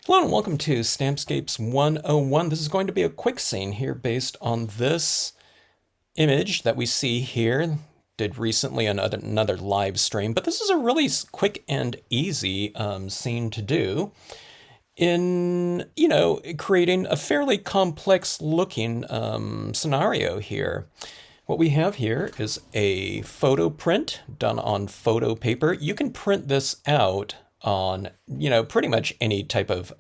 Hello and welcome to Stampscapes 101. This is going to be a quick scene here based on this image that we see here. Did recently another live stream, but this is a really quick and easy scene to do in, creating a fairly complex looking scenario here. What we have here is a photo print done on photo paper. You can print this out on, pretty much any type of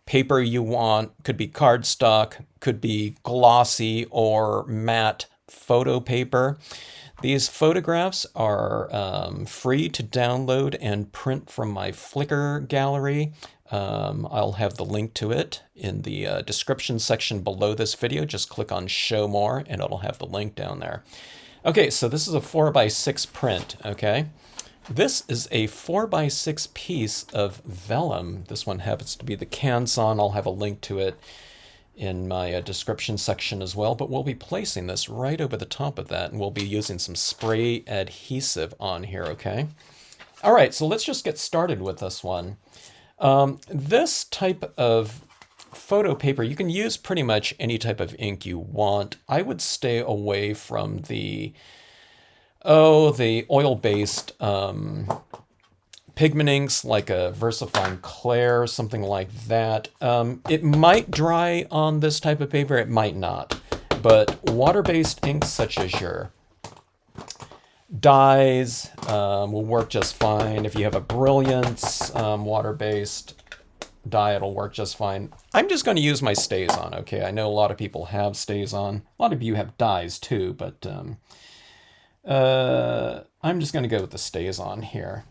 paper you want. Could be cardstock, could be glossy or matte photo paper. These photographs are free to download and print from my Flickr gallery. I'll have the link to it in the description section below this video. Just click on Show More and it'll have the link down there. Okay, so this is a 4x6 print, okay? This is a 4x6 piece of vellum. This one happens to be the Canson. I'll have a link to it in my description section as well, but we'll be placing this right over the top of that, and we'll be using some spray adhesive on here, okay? All right, so let's just get started with this one. This type of photo paper, you can use pretty much any type of ink you want. I would stay away from the oil-based pigment inks like a VersaFine Clair, something like that. It might dry on this type of paper, it might not. But water-based inks such as your dyes will work just fine. If you have a Brilliance water-based dye, it'll work just fine. I'm just going to use my StazOn, okay? I know a lot of people have StazOn. A lot of you have dyes too, but I'm just going to go with the StazOn here.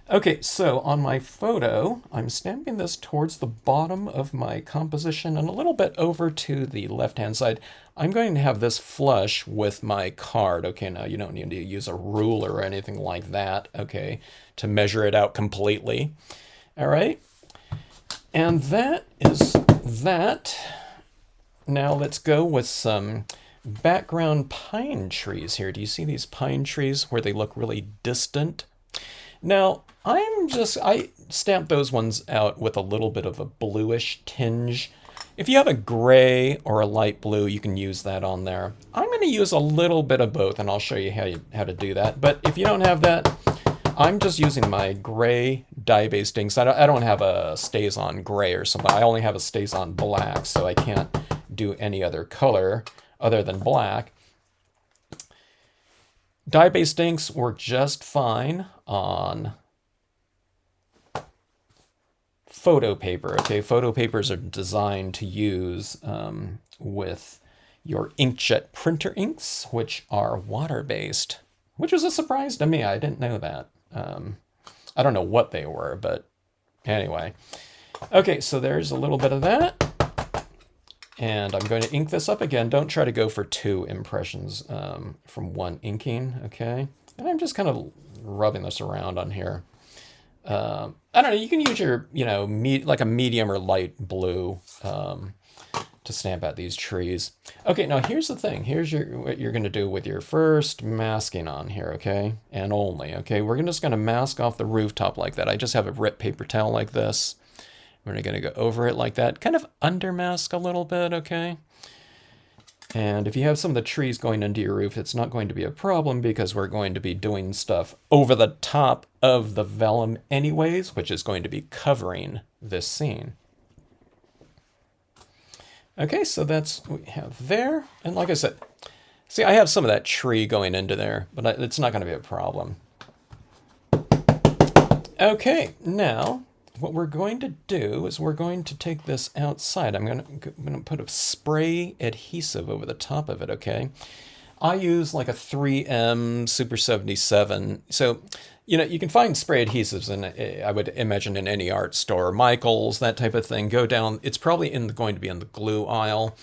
Okay, so on my photo, I'm stamping this towards the bottom of my composition and a little bit over to the left-hand side. I'm going to have this flush with my card. Okay, now you don't need to use a ruler or anything like that, okay, to measure it out completely. All right, and that is that. Now let's go with some background pine trees here. Do you see these pine trees where they look really distant? Now, I stamped those ones out with a little bit of a bluish tinge. If you have a gray or a light blue, you can use that on there. I'm going to use a little bit of both, and I'll show you how to do that. But if you don't have that, I'm just using my gray dye-based inks. I don't have a StazOn gray or something. I only have a StazOn black, so I can't do any other color other than black. Dye-based inks work just fine on photo paper. Okay, photo papers are designed to use with your inkjet printer inks, which are water-based, which was a surprise to me. I didn't know that. I don't know what they were, but anyway. Okay, so there's a little bit of that. And I'm going to ink this up again. Don't try to go for two impressions from one inking, okay? And I'm just kind of rubbing this around on here. I don't know, you can use your, like a medium or light blue to stamp out these trees. Okay, now here's the thing. Here's what you're going to do with your first masking on here, okay? And only, okay? We're just going to mask off the rooftop like that. I just have a ripped paper towel like this. We're going to go over it like that, kind of undermask a little bit, okay? And if you have some of the trees going into your roof, it's not going to be a problem because we're going to be doing stuff over the top of the vellum anyways, which is going to be covering this scene. Okay, so that's what we have there. And like I said, see, I have some of that tree going into there, but it's not going to be a problem. Okay, now what we're going to do is we're going to take this outside. I'm going to put a spray adhesive over the top of it, okay? I use like a 3M Super 77. So, you can find spray adhesives in, I would imagine, in any art store, Michael's, that type of thing. Go down, it's probably going to be in the glue aisle.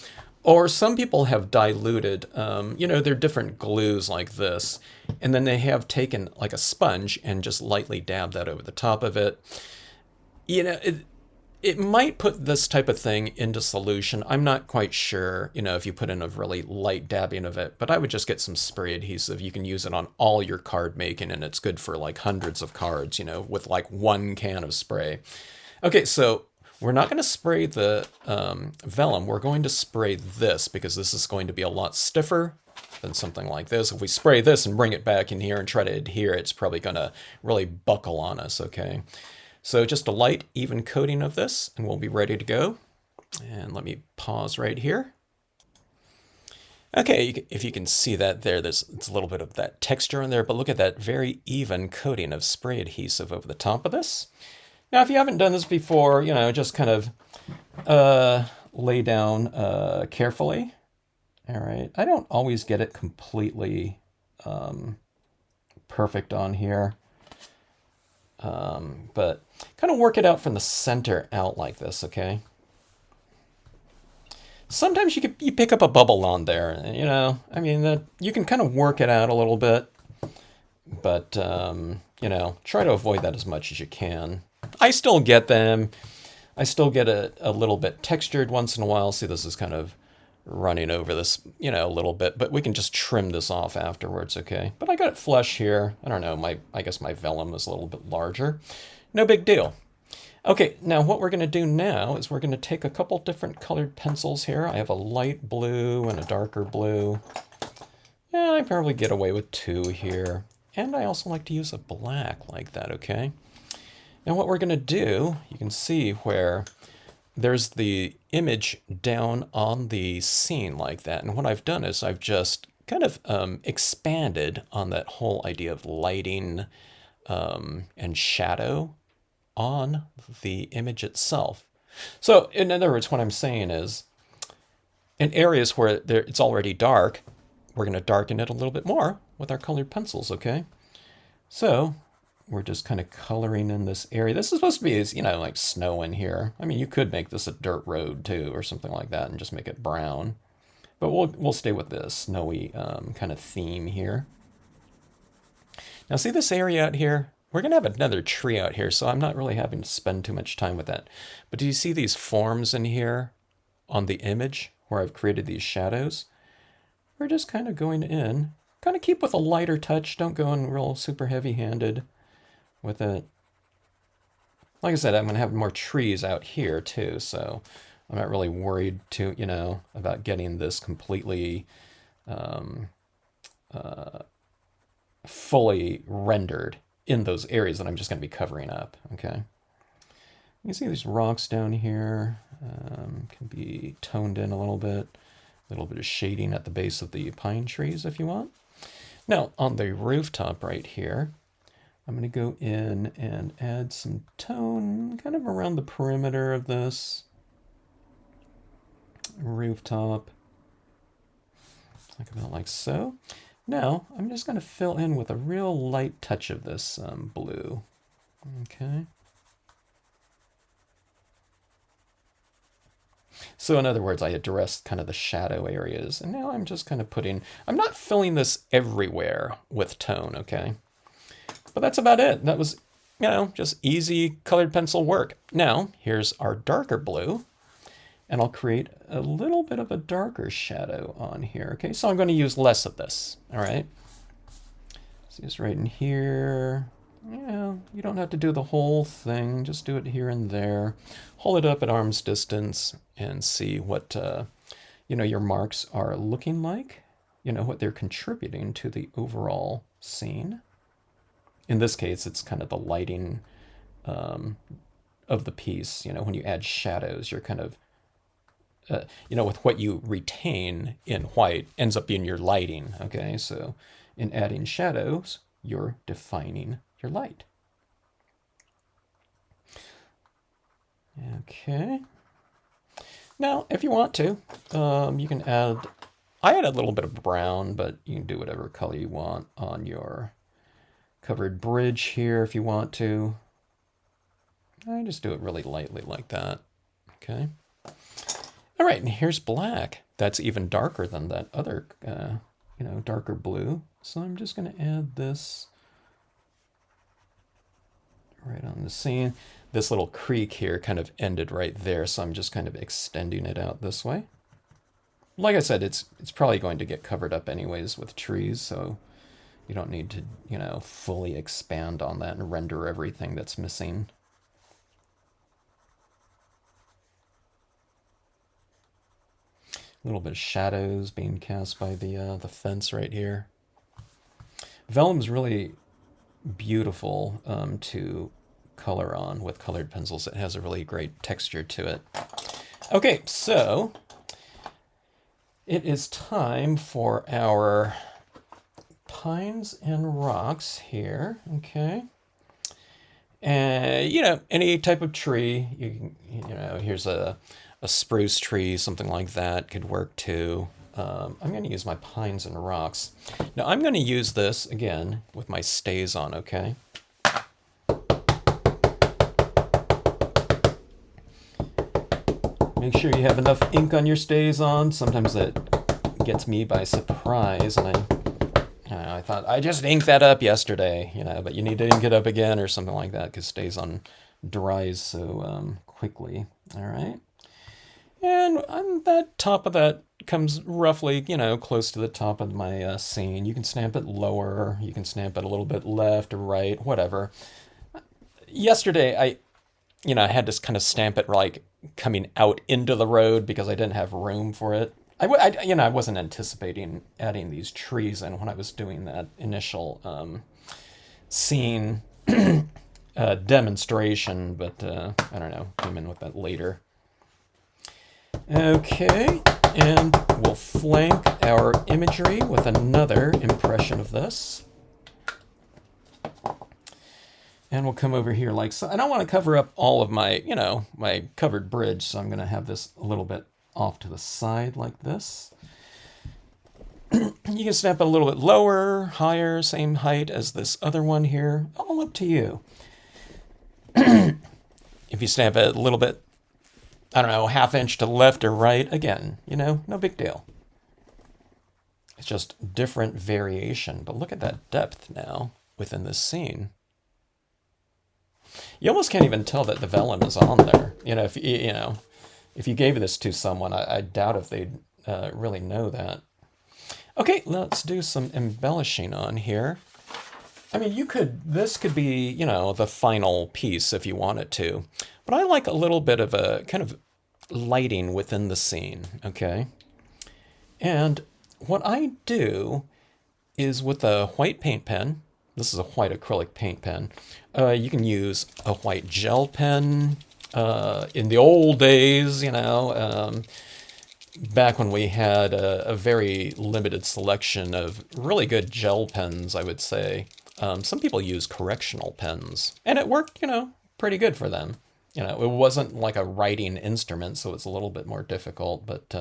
Or some people have diluted, they're different glues like this. And then they have taken like a sponge and just lightly dabbed that over the top of it. It might put this type of thing into solution. I'm not quite sure, if you put in a really light dabbing of it, but I would just get some spray adhesive. You can use it on all your card making, and it's good for like hundreds of cards, with like one can of spray. Okay, so We're not going to spray the vellum. We're going to spray this because this is going to be a lot stiffer than something like this. If we spray this and bring it back in here and try to adhere, it's probably going to really buckle on us, okay? So just a light, even coating of this, and we'll be ready to go. And let me pause right here. Okay, if you can see that there, it's a little bit of that texture in there, but look at that very even coating of spray adhesive over the top of this. Now, if you haven't done this before, just kind of lay down carefully. All right, I don't always get it completely perfect on here, but kind of work it out from the center out like this, okay? Sometimes you pick up a bubble on there, I mean, you can kind of work it out a little bit, but, try to avoid that as much as you can. I still get them. I still get a little bit textured once in a while. See, this is kind of running over this, a little bit, but we can just trim this off afterwards, okay? But I got it flush here. I don't know, I guess my vellum is a little bit larger. No big deal. Okay, now what we're going to do now is we're going to take a couple different colored pencils here. I have a light blue and a darker blue. Yeah, I probably get away with 2 here. And I also like to use a black like that, okay? Now what we're going to do, you can see where there's the image down on the scene like that. And what I've done is I've just kind of expanded on that whole idea of lighting and shadow on the image itself. So in other words, what I'm saying is in areas where it's already dark, we're going to darken it a little bit more with our colored pencils, okay? So we're just kind of coloring in this area. This is supposed to be, like snow in here. I mean, you could make this a dirt road too, or something like that, and just make it brown. But we'll stay with this snowy kind of theme here. Now see this area out here? We're going to have another tree out here, so I'm not really having to spend too much time with that. But do you see these forms in here on the image where I've created these shadows? We're just kind of going in. Kind of keep with a lighter touch. Don't go in real super heavy-handed with it. Like I said, I'm going to have more trees out here too, so I'm not really worried about getting this completely fully rendered in those areas that I'm just going to be covering up, okay? You can see these rocks down here can be toned in a little bit of shading at the base of the pine trees if you want. Now, on the rooftop right here, I'm going to go in and add some tone kind of around the perimeter of this rooftop, like so. Now, I'm just going to fill in with a real light touch of this blue. Okay. So in other words, I addressed kind of the shadow areas, and now I'm just kind of I'm not filling this everywhere with tone, okay? But that's about it. That was, just easy colored pencil work. Now, here's our darker blue. And I'll create a little bit of a darker shadow on here, okay? So I'm going to use less of this, all right? See this right in here. Yeah, you don't have to do the whole thing. Just do it here and there. Hold it up at arm's distance and see what, your marks are looking like, what they're contributing to the overall scene. In this case, it's kind of the lighting of the piece. When you add shadows, you're kind of with what you retain in white ends up being your lighting, okay? So in adding shadows, you're defining your light. Okay. Now, if you want to, you can I add a little bit of brown, but you can do whatever color you want on your covered bridge here if you want to. I just do it really lightly like that, okay? All right, and here's black. That's even darker than that other, darker blue. So I'm just going to add this right on the scene. This little creek here kind of ended right there, so I'm just kind of extending it out this way. Like I said, it's probably going to get covered up anyways with trees, so you don't need to, fully expand on that and render everything that's missing. A little bit of shadows being cast by the fence right here. Vellum is really beautiful to color on with colored pencils. It has a really great texture to it. Okay, so it is time for our pines and rocks here. Okay. And, you know, any type of tree, you know, here's a spruce tree, something like that could work too. I'm going to use my pines and rocks. Now I'm going to use this again with my stays on, okay? Make sure you have enough ink on your stays on. Sometimes that gets me by surprise, and I thought I just inked that up yesterday, you know, but you need to ink it up again or something like that because stays on dries so quickly. All right. And on that top of that comes roughly, you know, close to the top of my scene. You can stamp it lower, you can stamp it a little bit left or right, whatever. Yesterday, I had to kind of stamp it like coming out into the road because I didn't have room for it. I wasn't anticipating adding these trees in when I was doing that initial scene demonstration, but I don't know, came in with that later. Okay, and we'll flank our imagery with another impression of this. And we'll come over here like so. I don't want to cover up all of my, you know, my covered bridge, so I'm going to have this a little bit off to the side like this. You can stamp it a little bit lower, higher, same height as this other one here. All up to you. If you stamp it a little bit, I don't know, ½ inch to left or right, again, you know, no big deal. It's just different variation. But look at that depth now within this scene. You almost can't even tell that the vellum is on there. If you gave this to someone, I doubt if they'd really know that. Okay, let's do some embellishing on here. I mean, this could be, you know, the final piece if you wanted to. But I like a little bit of a kind of lighting within the scene, okay? And what I do is with a white paint pen, this is a white acrylic paint pen, you can use a white gel pen. In the old days, you know, back when we had a very limited selection of really good gel pens, I would say, some people use correctional pens, and it worked, you know, pretty good for them. You know, it wasn't like a writing instrument, so it's a little bit more difficult, but,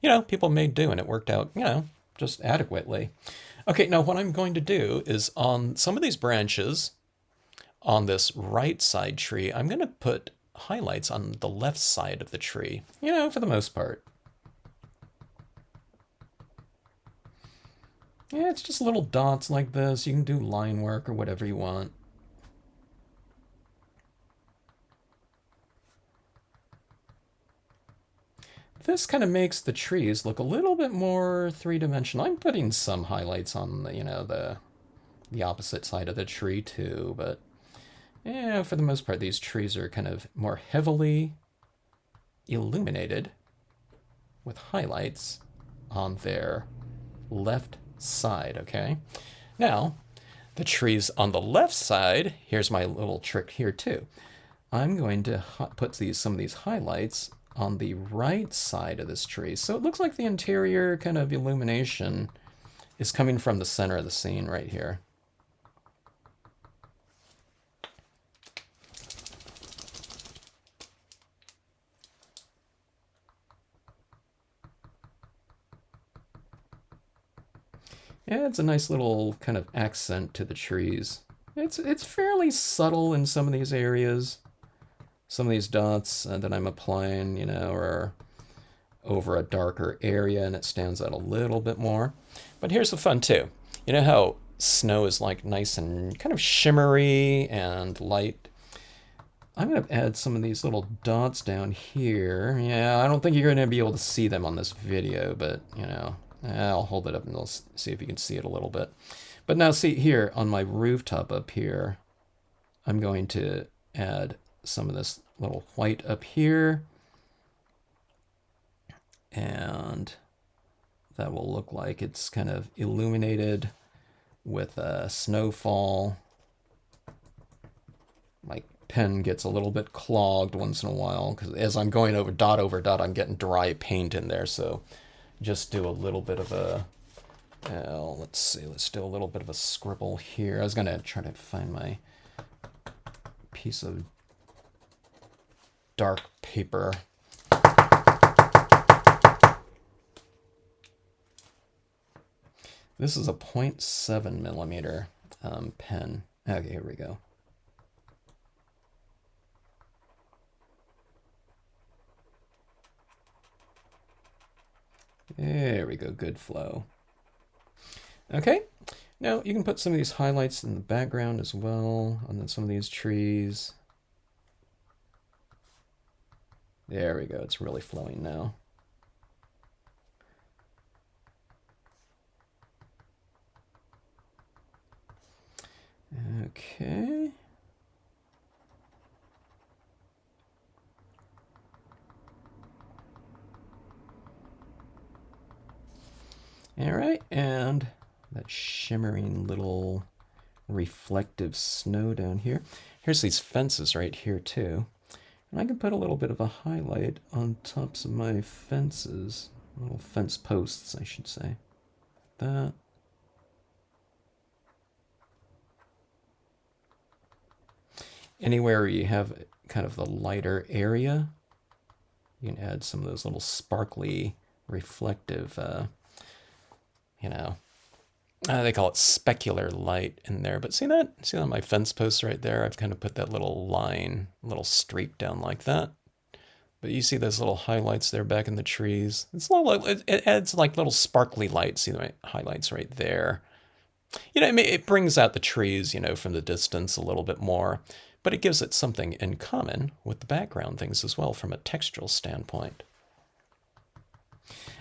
you know, people made do, and it worked out, you know, just adequately. Okay, now what I'm going to do is on some of these branches, on this right side tree, I'm going to put highlights on the left side of the tree, you know, for the most part. Yeah, it's just little dots like this. You can do line work or whatever you want. This kind of makes the trees look a little bit more three-dimensional. I'm putting some highlights on the, you know, the opposite side of the tree too, but yeah, for the most part, these trees are kind of more heavily illuminated with highlights on their left side, okay? Now, the trees on the left side, here's my little trick here too. I'm going to put some of these highlights on the right side of this tree. So it looks like the interior kind of illumination is coming from the center of the scene right here. Yeah, it's a nice little kind of accent to the trees. It's fairly subtle in some of these areas. Some of these dots that I'm applying, you know, are over a darker area and it stands out a little bit more. But here's the fun too. You know how snow is like nice and kind of shimmery and light? I'm going to add some of these little dots down here. Yeah, I don't think you're going to be able to see them on this video, but, you know, I'll hold it up and we'll see if you can see it a little bit. But now see here on my rooftop up here, I'm going to add some of this little white up here. And that will look like it's kind of illuminated with a snowfall. My pen gets a little bit clogged once in a while because as I'm going over dot, I'm getting dry paint in there. So just do a little bit of a, let's see, let's do a little bit of a scribble here. I was going to try to find my piece of dark paper. This is a 0.7 millimeter pen. Okay, here we go. There we go, good flow. Okay, now you can put some of these highlights in the background as well on some of these trees. There we go, it's really flowing now. Okay. All right, and that shimmering little reflective snow down here. Here's these fences right here too. And I can put a little bit of a highlight on tops of my fences, little fence posts, I should say. That. Anywhere you have kind of the lighter area, you can add some of those little sparkly, reflective, they call it specular light in there. But see that? See on my fence posts right there? I've kind of put that little line, little streak down like that. But you see those little highlights there back in the trees. It's a little, it adds like little sparkly light. See the highlights right there. I mean, it brings out the trees, from the distance a little bit more. But it gives it something in common with the background things as well from a textural standpoint.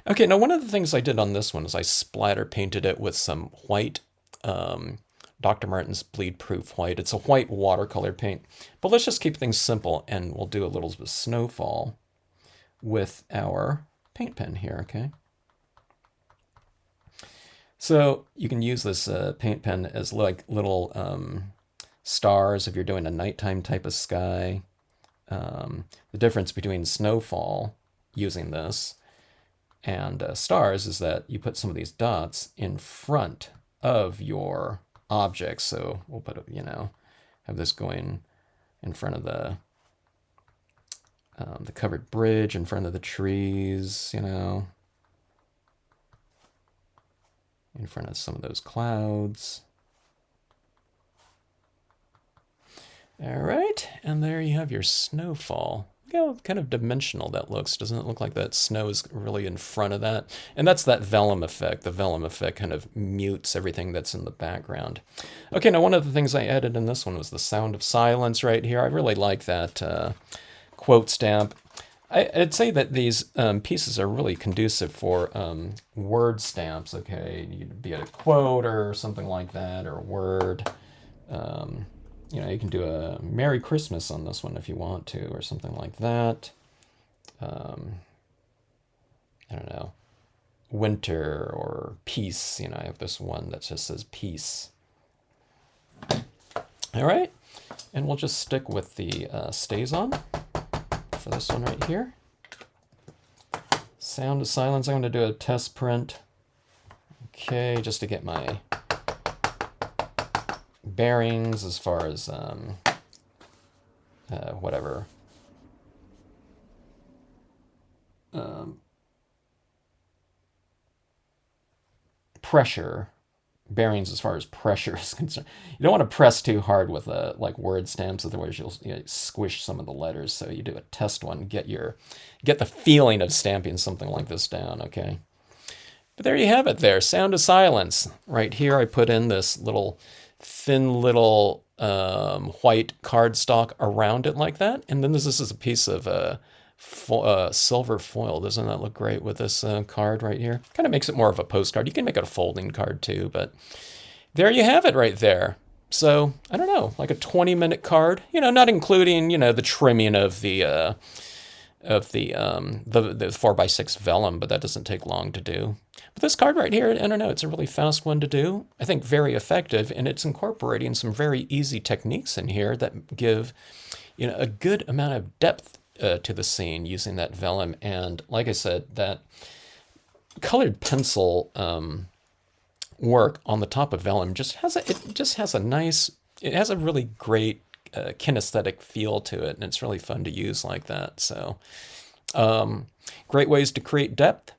Okay, now one of the things I did on this one is I splatter painted it with some white, Dr. Martin's Bleed Proof White. It's a white watercolor paint. But let's just keep things simple and we'll do a little bit of snowfall with our paint pen here, okay? So you can use this paint pen as like little stars if you're doing a nighttime type of sky. The difference between snowfall using this and stars is that you put some of these dots in front of your objects. So we'll put, have this going in front of the covered bridge, in front of the trees, in front of some of those clouds. All right, and there you have your snowfall. Look how kind of dimensional that looks. Doesn't it look like that snow is really in front of that? And that's that vellum effect. The vellum effect kind of mutes everything that's in the background. Okay, now one of the things I added in this one was the sound of silence right here. I really like that quote stamp. I'd say that these pieces are really conducive for word stamps, okay? You'd be a quote or something like that, or a word. You can do a Merry Christmas on this one if you want to, or something like that. I don't know. Winter or peace. I have this one that just says peace. All right. And we'll just stick with the stays on for this one right here. Sound of silence. I'm going to do a test print. Okay, just to get my bearings as far as whatever pressure bearings as far as pressure is concerned. You don't want to press too hard with like word stamps, otherwise you'll squish some of the letters. So you do a test one, get the feeling of stamping something like this down, okay? But there you have it there, sound of silence. Right here I put in this thin little white cardstock around it like that. And then this is a piece of silver foil. Doesn't that look great with this card right here? Kind of makes it more of a postcard. You can make it a folding card too, but there you have it right there. So, I don't know, like a 20-minute card, not including, the trimming of the of the 4x6 vellum, but that doesn't take long to do. But this card right here, I don't know, it's a really fast one to do. I think very effective, and it's incorporating some very easy techniques in here that give, a good amount of depth to the scene using that vellum. And like I said, that colored pencil work on the top of vellum just has a nice, it has a really great kinesthetic feel to it, and it's really fun to use like that. So great ways to create depth,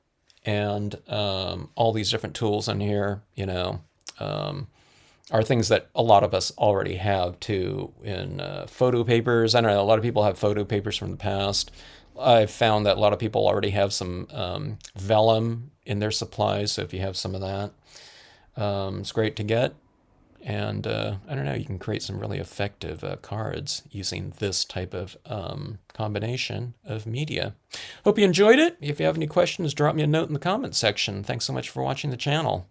and all these different tools in here, are things that a lot of us already have too in photo papers. I don't know, a lot of people have photo papers from the past. I've found that a lot of people already have some vellum in their supplies, so if you have some of that, it's great to get. And I don't know, you can create some really effective cards using this type of combination of media. Hope you enjoyed it. If you have any questions, drop me a note in the comments section. Thanks so much for watching the channel.